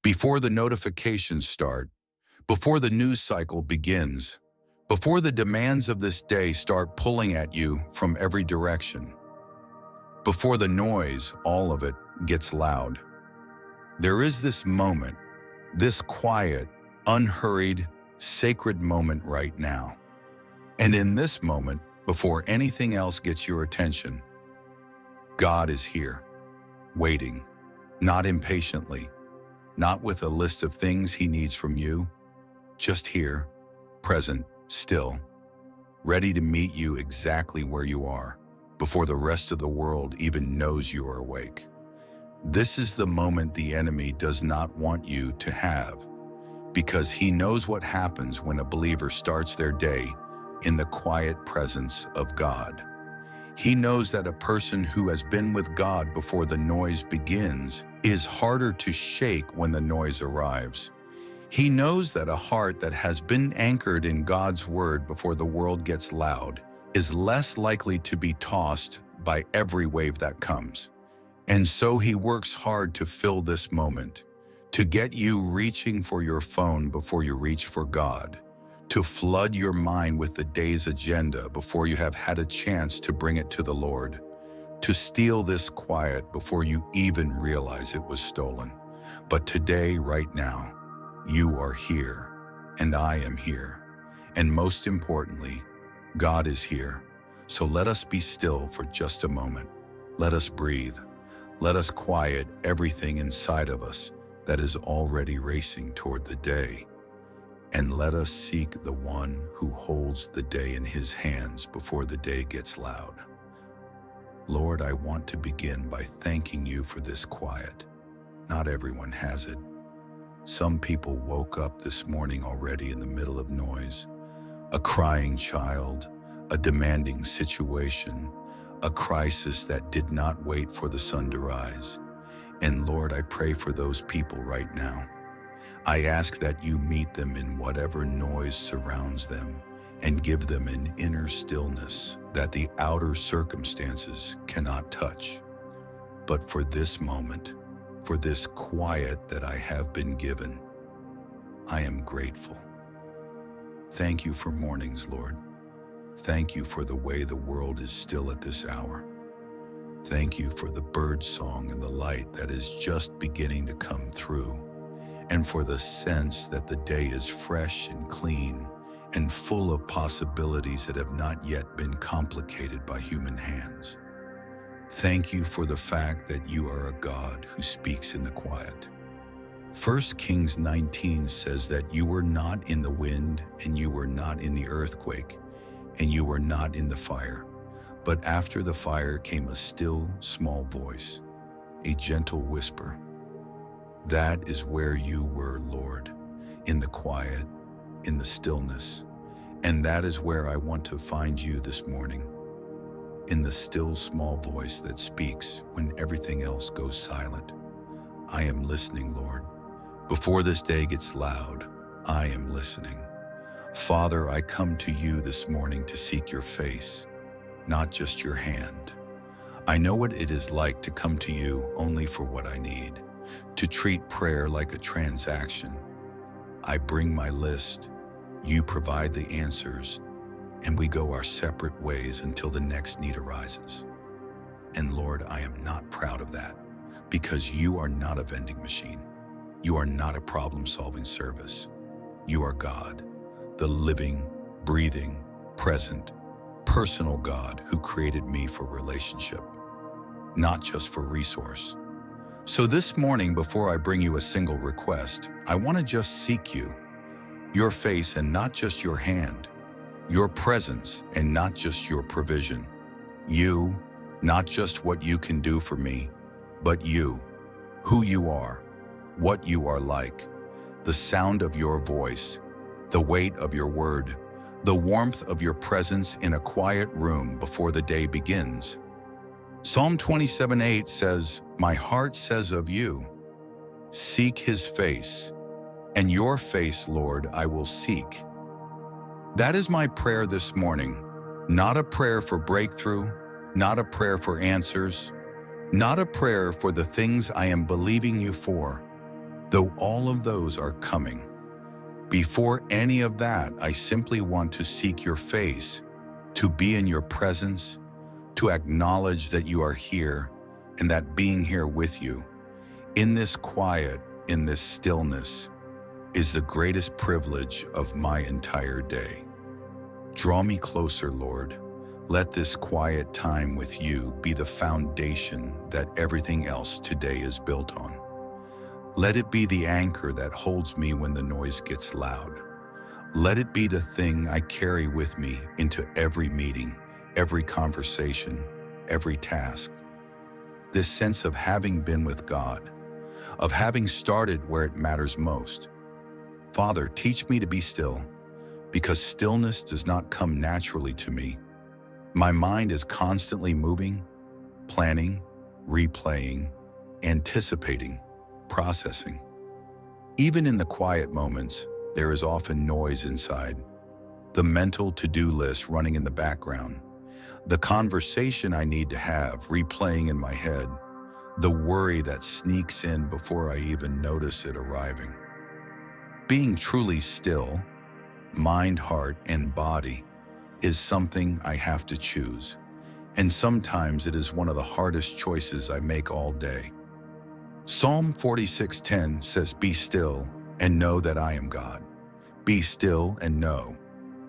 Before the notifications start, before the news cycle begins, before the demands of this day start pulling at you from every direction, before the noise, all of it, gets loud. There is this moment, this quiet, unhurried, sacred moment right now. And in this moment, before anything else gets your attention, God is here, waiting, not impatiently, not with a list of things he needs from you, just here, present, still, ready to meet you exactly where you are, before the rest of the world even knows you are awake. This is the moment the enemy does not want you to have, because he knows what happens when a believer starts their day in the quiet presence of God. He knows that a person who has been with God before the noise begins is harder to shake when the noise arrives. He knows that a heart that has been anchored in God's word before the world gets loud is less likely to be tossed by every wave that comes. And so he works hard to fill this moment, to get you reaching for your phone before you reach for God, to flood your mind with the day's agenda before you have had a chance to bring it to the Lord, to steal this quiet before you even realize it was stolen. But today, right now, you are here, and I am here. And most importantly, God is here. So let us be still for just a moment. Let us breathe. Let us quiet everything inside of us that is already racing toward the day. And let us seek the one who holds the day in his hands before the day gets loud. Lord, I want to begin by thanking you for this quiet. Not everyone has it. Some people woke up this morning already in the middle of noise. A crying child, a demanding situation, a crisis that did not wait for the sun to rise. And Lord, I pray for those people right now. I ask that you meet them in whatever noise surrounds them and give them an inner stillness that the outer circumstances cannot touch. But for this moment, for this quiet that I have been given, I am grateful. Thank you for mornings, Lord. Thank you for the way the world is still at this hour. Thank you for the bird song and the light that is just beginning to come through, and for the sense that the day is fresh and clean and full of possibilities that have not yet been complicated by human hands. Thank you for the fact that you are a God who speaks in the quiet. 1 Kings 19 says that you were not in the wind, and you were not in the earthquake, and you were not in the fire. But after the fire came a still, small voice, a gentle whisper. That is where you were, Lord, in the quiet, in the stillness. And that is where I want to find you this morning, in the still, small voice that speaks when everything else goes silent. I am listening, Lord. Before this day gets loud, I am listening. Father, I come to you this morning to seek your face, not just your hand. I know what it is like to come to you only for what I need, to treat prayer like a transaction. I bring my list, you provide the answers, and we go our separate ways until the next need arises. And Lord, I am not proud of that, because you are not a vending machine. You are not a problem-solving service. You are God, the living, breathing, present, personal God who created me for relationship, not just for resource. So this morning, before I bring you a single request, I want to just seek you, your face and not just your hand, your presence and not just your provision, you, not just what you can do for me, but you, who you are, what you are like, the sound of your voice, the weight of your word, the warmth of your presence in a quiet room before the day begins. Psalm 27:8 says, "My heart says of you, seek his face, and your face, Lord, I will seek." That is my prayer this morning, not a prayer for breakthrough, not a prayer for answers, not a prayer for the things I am believing you for, though all of those are coming. Before any of that, I simply want to seek your face, to be in your presence, to acknowledge that you are here and that being here with you, in this quiet, in this stillness, is the greatest privilege of my entire day. Draw me closer, Lord. Let this quiet time with you be the foundation that everything else today is built on. Let it be the anchor that holds me when the noise gets loud. Let it be the thing I carry with me into every meeting, every conversation, every task. This sense of having been with God, of having started where it matters most. Father, teach me to be still, because stillness does not come naturally to me. My mind is constantly moving, planning, replaying, anticipating, processing. Even in the quiet moments, there is often noise inside. The mental to-do list running in the background. The conversation I need to have replaying in my head. The worry that sneaks in before I even notice it arriving. Being truly still, mind, heart, and body, is something I have to choose. And sometimes it is one of the hardest choices I make all day. Psalm 46:10 says, "Be still and know that I am God." Be still and know.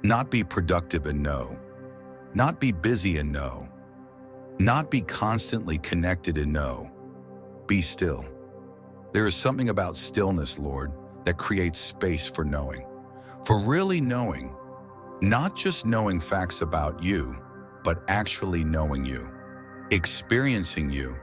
Not be productive and know. Not be busy and know. Not be constantly connected and know. Be still. There is something about stillness, Lord, that creates space for knowing. For really knowing, not just knowing facts about you, but actually knowing you, experiencing you,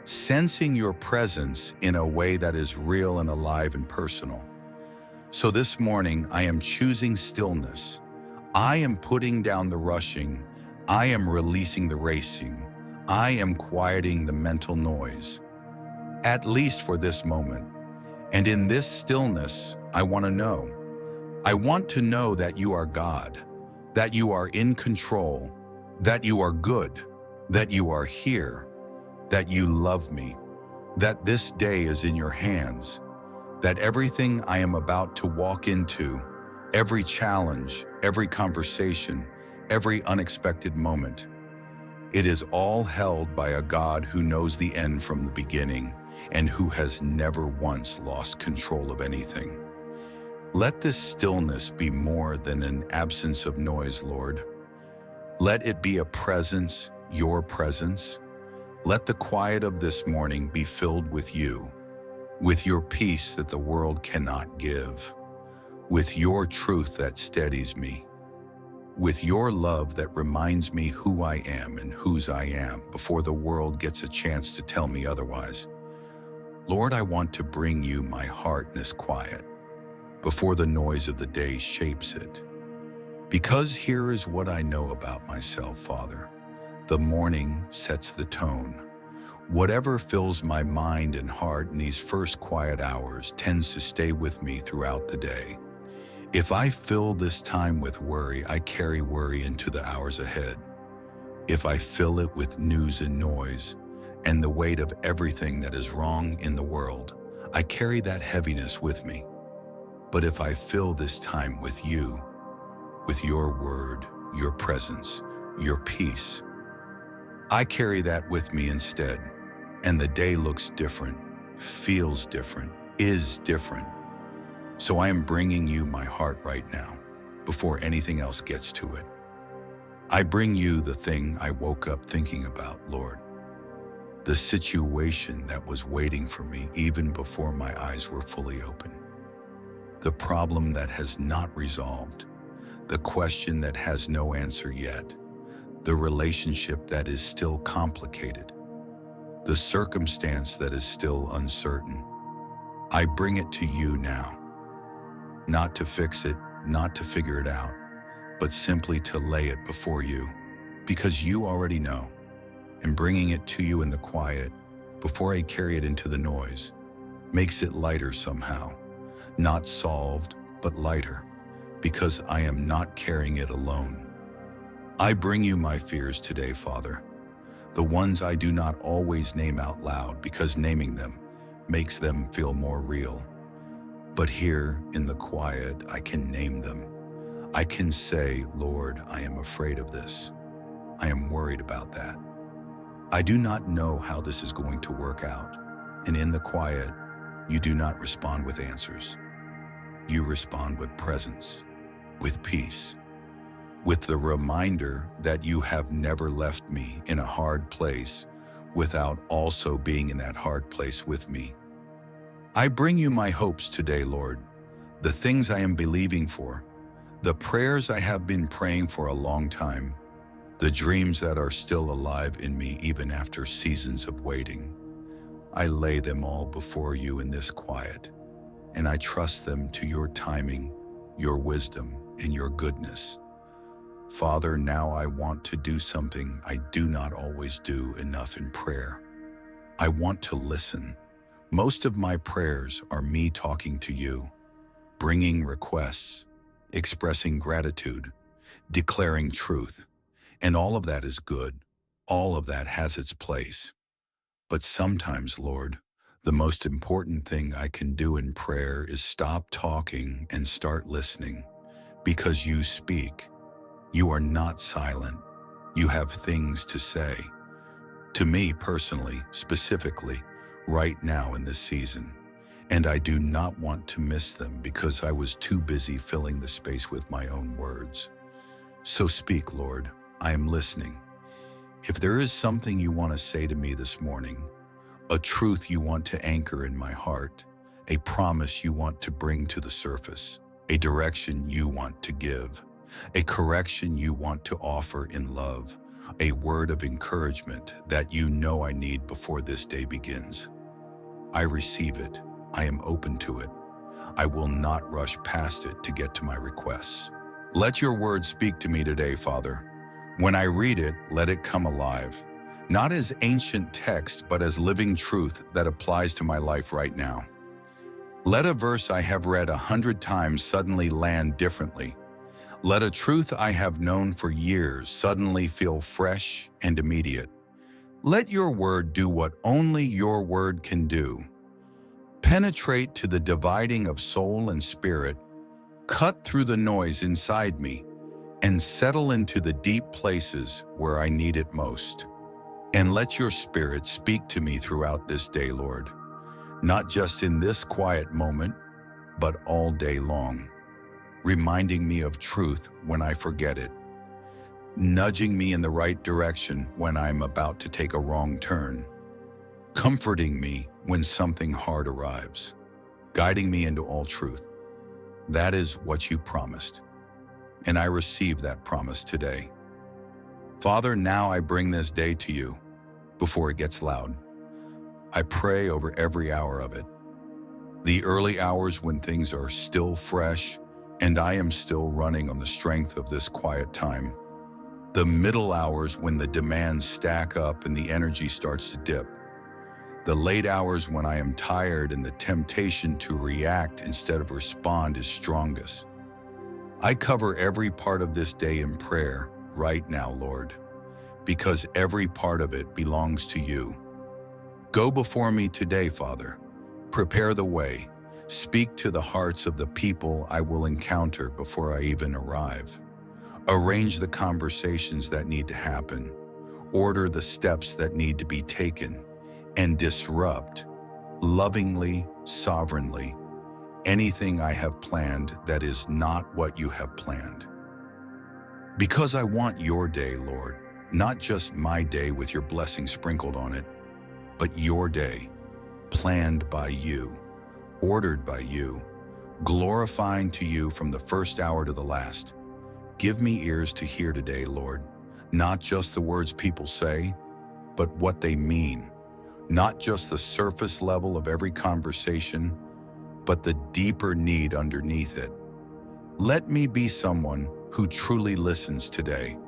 sensing your presence in a way that is real and alive and personal. So this morning, I am choosing stillness. I am putting down the rushing. I am releasing the racing. I am quieting the mental noise, at least for this moment. And in this stillness, I want to know. I want to know that you are God, that you are in control, that you are good, that you are here, that you love me, that this day is in your hands, that everything I am about to walk into, every challenge, every conversation, every unexpected moment, it is all held by a God who knows the end from the beginning and who has never once lost control of anything. Let this stillness be more than an absence of noise, Lord. Let it be a presence, your presence. Let the quiet of this morning be filled with you, with your peace that the world cannot give, with your truth that steadies me, with your love that reminds me who I am and whose I am before the world gets a chance to tell me otherwise. Lord, I want to bring you my heart in this quiet, before the noise of the day shapes it. Because here is what I know about myself, Father. The morning sets the tone. Whatever fills my mind and heart in these first quiet hours tends to stay with me throughout the day. If I fill this time with worry, I carry worry into the hours ahead. If I fill it with news and noise and the weight of everything that is wrong in the world, I carry that heaviness with me. But if I fill this time with you, with your word, your presence, your peace, I carry that with me instead. And the day looks different, feels different, is different. So I am bringing you my heart right now, before anything else gets to it. I bring you the thing I woke up thinking about, Lord. The situation that was waiting for me even before my eyes were fully open. The problem that has not resolved, the question that has no answer yet, the relationship that is still complicated, the circumstance that is still uncertain. I bring it to you now, not to fix it, not to figure it out, but simply to lay it before you, because you already know, and bringing it to you in the quiet, before I carry it into the noise, makes it lighter somehow. Not solved, but lighter, because I am not carrying it alone. I bring you my fears today, Father, the ones I do not always name out loud because naming them makes them feel more real. But here in the quiet, I can name them. I can say, Lord, I am afraid of this. I am worried about that. I do not know how this is going to work out. And in the quiet, you do not respond with answers. You respond with presence, with peace, with the reminder that you have never left me in a hard place without also being in that hard place with me. I bring you my hopes today, Lord, the things I am believing for, the prayers I have been praying for a long time, the dreams that are still alive in me even after seasons of waiting. I lay them all before you in this quiet, and I trust them to your timing, your wisdom, and your goodness. Father, now I want to do something I do not always do enough in prayer. I want to listen. Most of my prayers are me talking to you, bringing requests, expressing gratitude, declaring truth. And all of that is good. All of that has its place. But sometimes, Lord, the most important thing I can do in prayer is stop talking and start listening. Because you speak. You are not silent. You have things to say. To me personally, specifically, right now in this season. And I do not want to miss them because I was too busy filling the space with my own words. So speak, Lord. I am listening. If there is something you want to say to me this morning, a truth you want to anchor in my heart, a promise you want to bring to the surface, a direction you want to give, a correction you want to offer in love, a word of encouragement that you know I need before this day begins. I receive it. I am open to it. I will not rush past it to get to my requests. Let your word speak to me today, Father. When I read it, let it come alive, not as ancient text, but as living truth that applies to my life right now. Let a verse I have read 100 times suddenly land differently. Let a truth I have known for years suddenly feel fresh and immediate. Let your word do what only your word can do. Penetrate to the dividing of soul and spirit, cut through the noise inside me, and settle into the deep places where I need it most. And let your Spirit speak to me throughout this day, Lord, not just in this quiet moment, but all day long, reminding me of truth when I forget it, nudging me in the right direction when I'm about to take a wrong turn, comforting me when something hard arrives, guiding me into all truth. That is what you promised. And I receive that promise today. Father, now I bring this day to you before it gets loud. I pray over every hour of it. The early hours when things are still fresh and I am still running on the strength of this quiet time. The middle hours when the demands stack up and the energy starts to dip. The late hours when I am tired and the temptation to react instead of respond is strongest. I cover every part of this day in prayer right now, Lord, because every part of it belongs to you. Go before me today, Father. Prepare the way. Speak to the hearts of the people I will encounter before I even arrive. Arrange the conversations that need to happen. Order the steps that need to be taken. And disrupt, lovingly, sovereignly, anything I have planned that is not what you have planned. Because I want your day, Lord, not just my day with your blessing sprinkled on it, but your day, planned by you, ordered by you, glorifying to you from the first hour to the last. Give me ears to hear today, Lord, not just the words people say, but what they mean. Not just the surface level of every conversation, but the deeper need underneath it. Let me be someone who truly listens today,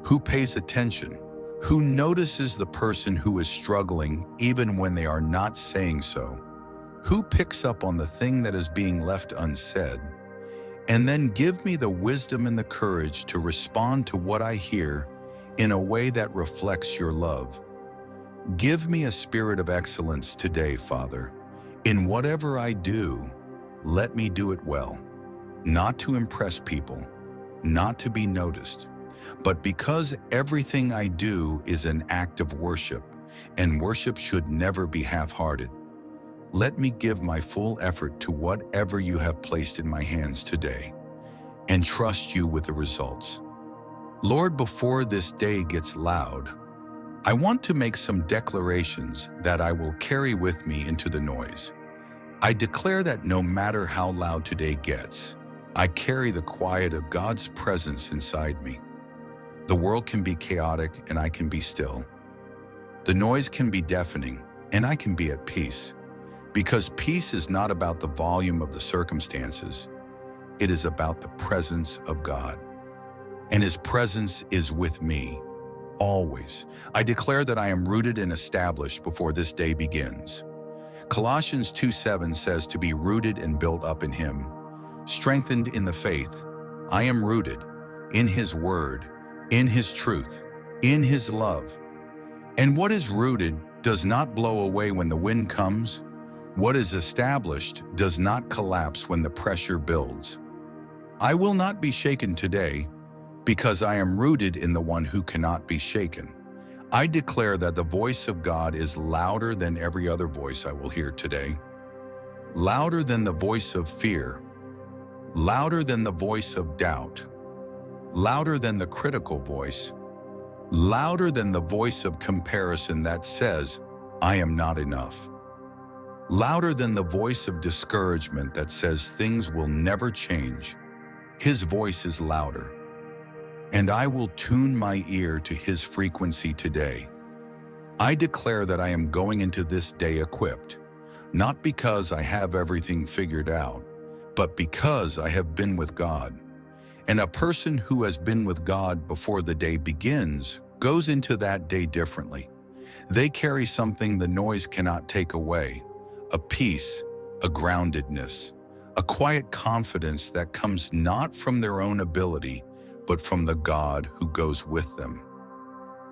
who pays attention, who notices the person who is struggling even when they are not saying so, who picks up on the thing that is being left unsaid, and then give me the wisdom and the courage to respond to what I hear in a way that reflects your love. Give me a spirit of excellence today, Father, in whatever I do, Let me do it well, not to impress people, not to be noticed, but because everything I do is an act of worship, and worship should never be half-hearted. Let me give my full effort to whatever you have placed in my hands today, and trust you with the results. Lord, before this day gets loud, I want to make some declarations that I will carry with me into the noise. I declare that no matter how loud today gets, I carry the quiet of God's presence inside me. The world can be chaotic and I can be still. The noise can be deafening and I can be at peace. Because peace is not about the volume of the circumstances, it is about the presence of God. And His presence is with me, always. I declare that I am rooted and established before this day begins. Colossians 2:7 says to be rooted and built up in Him, strengthened in the faith. I am rooted in His Word, in His truth, in His love. And what is rooted does not blow away when the wind comes. What is established does not collapse when the pressure builds. I will not be shaken today because I am rooted in the one who cannot be shaken. I declare that the voice of God is louder than every other voice I will hear today, louder than the voice of fear, louder than the voice of doubt, louder than the critical voice, louder than the voice of comparison that says, I am not enough, louder than the voice of discouragement that says things will never change. His voice is louder, and I will tune my ear to His frequency today. I declare that I am going into this day equipped, not because I have everything figured out, but because I have been with God. And a person who has been with God before the day begins goes into that day differently. They carry something the noise cannot take away, a peace, a groundedness, a quiet confidence that comes not from their own ability, but from the God who goes with them.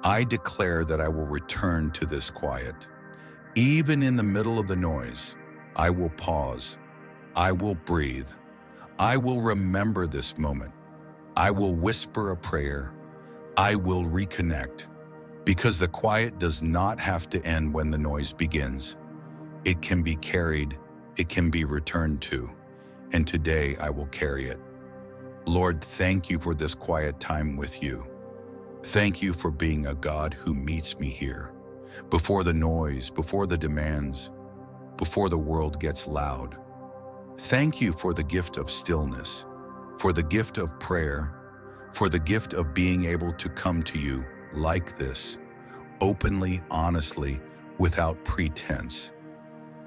I declare that I will return to this quiet. Even in the middle of the noise, I will pause. I will breathe. I will remember this moment. I will whisper a prayer. I will reconnect. Because the quiet does not have to end when the noise begins. It can be carried. It can be returned to. And today I will carry it. Lord, thank you for this quiet time with you. Thank you for being a God who meets me here, before the noise, before the demands, before the world gets loud. Thank you for the gift of stillness, for the gift of prayer, for the gift of being able to come to you like this, openly, honestly, without pretense,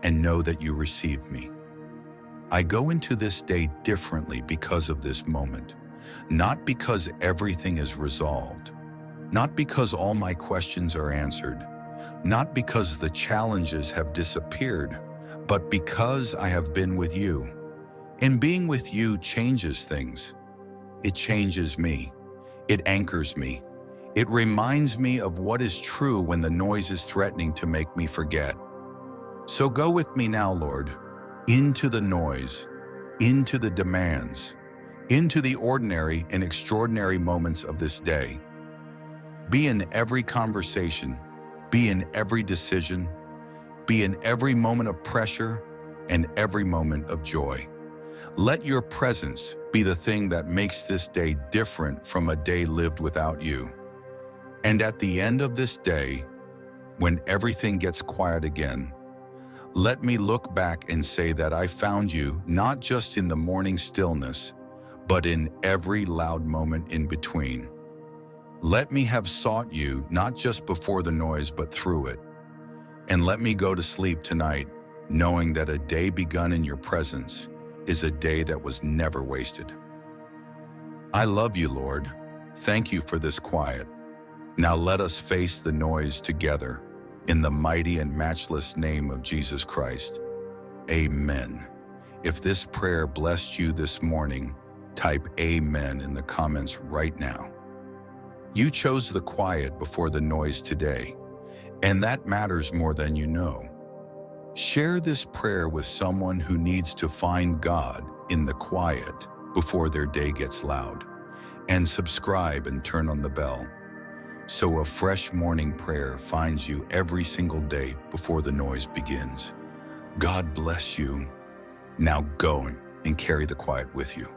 and know that you receive me. I go into this day differently because of this moment, not because everything is resolved, not because all my questions are answered, not because the challenges have disappeared, but because I have been with you. And being with you changes things. It changes me. It anchors me. It reminds me of what is true when the noise is threatening to make me forget. So go with me now, Lord, into the noise, into the demands, into the ordinary and extraordinary moments of this day. Be in every conversation, be in every decision, be in every moment of pressure and every moment of joy. Let your presence be the thing that makes this day different from a day lived without you. And at the end of this day, when everything gets quiet again, let me look back and say that I found you not just in the morning stillness, but in every loud moment in between. Let me have sought you not just before the noise, but through it. And let me go to sleep tonight, knowing that a day begun in your presence is a day that was never wasted. I love you, Lord. Thank you for this quiet. Now let us face the noise together in the mighty and matchless name of Jesus Christ. Amen. If this prayer blessed you this morning, type Amen in the comments right now. You chose the quiet before the noise today, and that matters more than you know. Share this prayer with someone who needs to find God in the quiet before their day gets loud. And subscribe and turn on the bell, so a fresh morning prayer finds you every single day before the noise begins. God bless you. Now go and carry the quiet with you.